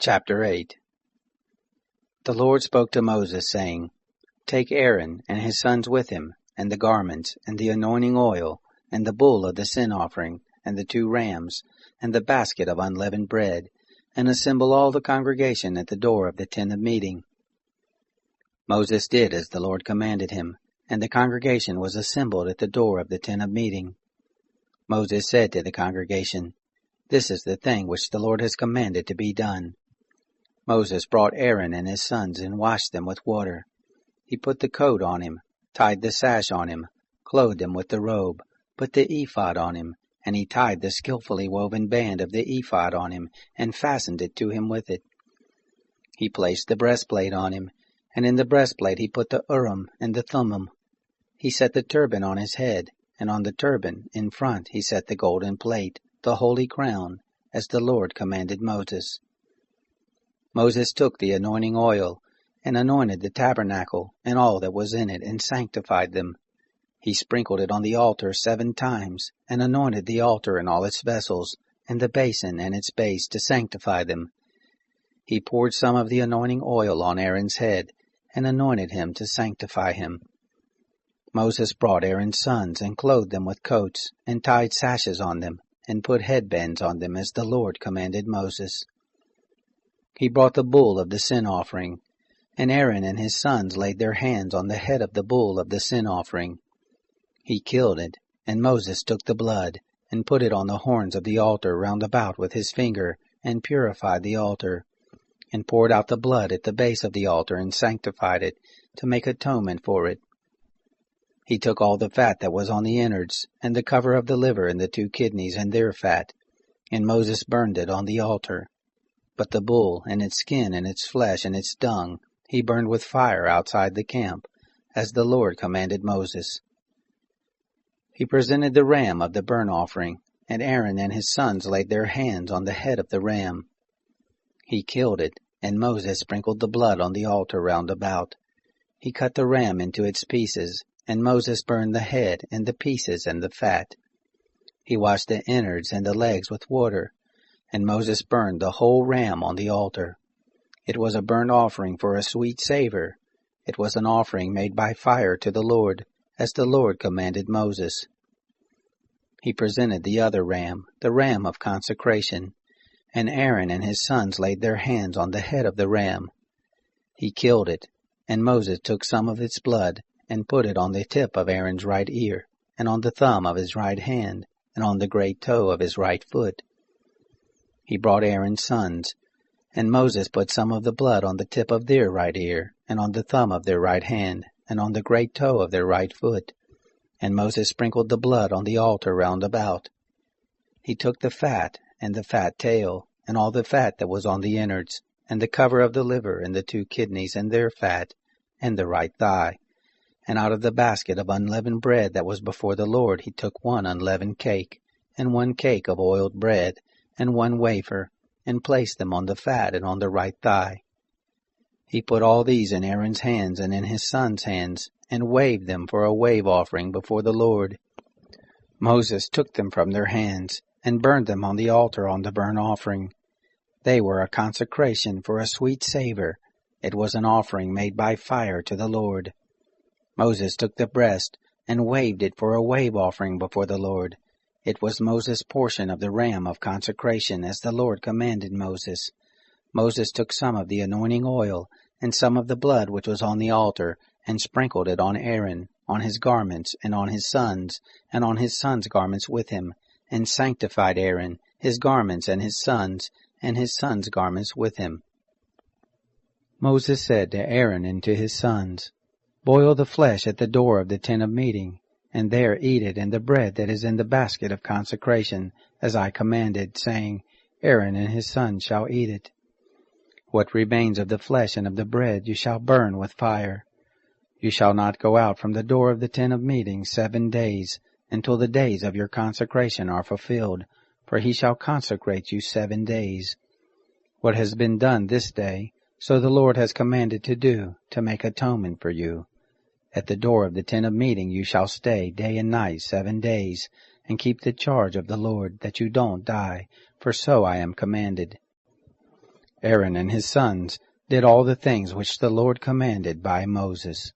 Chapter 8. The Lord spoke to Moses, saying, Take Aaron and his sons with him, and the garments, and the anointing oil, and the bull of the sin offering, and the 2 rams, and the basket of unleavened bread, and assemble all the congregation at the door of the tent of meeting. Moses did as the Lord commanded him, and the congregation was assembled at the door of the tent of meeting. Moses said to the congregation, This is the thing which the Lord has commanded to be done. Moses brought Aaron and his sons and washed them with water. He put the coat on him, tied the sash on him, clothed him with the robe, put the ephod on him, and he tied the skillfully woven band of the ephod on him, and fastened it to him with it. He placed the breastplate on him, and in the breastplate he put the Urim and the Thummim. He set the turban on his head, and on the turban in front he set the golden plate, the holy crown, as the Lord commanded Moses. Moses took the anointing oil, and anointed the tabernacle, and all that was in it, and sanctified them. He sprinkled it on the altar 7 times, and anointed the altar and all its vessels, and the basin and its base, to sanctify them. He poured some of the anointing oil on Aaron's head, and anointed him to sanctify him. Moses brought Aaron's sons, and clothed them with coats, and tied sashes on them, and put headbands on them, as the Lord commanded Moses. He brought the bull of the sin offering, and Aaron and his sons laid their hands on the head of the bull of the sin offering. He killed it, and Moses took the blood, and put it on the horns of the altar round about with his finger, and purified the altar, and poured out the blood at the base of the altar, and sanctified it, to make atonement for it. He took all the fat that was on the innards, and the cover of the liver and the 2 kidneys and their fat, and Moses burned it on the altar. But the bull, and its skin, and its flesh, and its dung, he burned with fire outside the camp, as the Lord commanded Moses. He presented the ram of the burnt offering, and Aaron and his sons laid their hands on the head of the ram. He killed it, and Moses sprinkled the blood on the altar round about. He cut the ram into its pieces, and Moses burned the head, and the pieces, and the fat. He washed the innards and the legs with water, and Moses burned the whole ram on the altar. It was a burnt offering for a sweet savor. It was an offering made by fire to the Lord, as the Lord commanded Moses. He presented the other ram, the ram of consecration, and Aaron and his sons laid their hands on the head of the ram. He killed it, and Moses took some of its blood, and put it on the tip of Aaron's right ear, and on the thumb of his right hand, and on the great toe of his right foot. He brought Aaron's sons, and Moses put some of the blood on the tip of their right ear, and on the thumb of their right hand, and on the great toe of their right foot. And Moses sprinkled the blood on the altar round about. He took the fat, and the fat tail, and all the fat that was on the innards, and the cover of the liver, and the 2 kidneys, and their fat, and the right thigh. And out of the basket of unleavened bread that was before the Lord he took 1 unleavened cake, and 1 cake of oiled bread, and 1 wafer, and placed them on the fat and on the right thigh. He put all these in Aaron's hands and in his sons' hands, and waved them for a wave offering before the Lord. Moses took them from their hands, and burned them on the altar on the burnt offering. They were a consecration for a sweet savor. It was an offering made by fire to the Lord. Moses took the breast, and waved it for a wave offering before the Lord. It was Moses' portion of the ram of consecration, as the Lord commanded Moses. Moses took some of the anointing oil, and some of the blood which was on the altar, and sprinkled it on Aaron, on his garments, and on his sons, and on his sons' garments with him, and sanctified Aaron, his garments, and his sons' garments with him. Moses said to Aaron and to his sons, Boil the flesh at the door of the tent of meeting, and there eat it and the bread that is in the basket of consecration, as I commanded, saying, Aaron and his sons shall eat it. What remains of the flesh and of the bread you shall burn with fire. You shall not go out from the door of the tent of meeting 7 days, until the days of your consecration are fulfilled, for he shall consecrate you 7 days. What has been done this day, so the Lord has commanded to do, to make atonement for you. At the door of the tent of meeting you shall stay day and night 7 days, and keep the charge of the Lord, that you don't die, for so I am commanded. Aaron and his sons did all the things which the Lord commanded by Moses.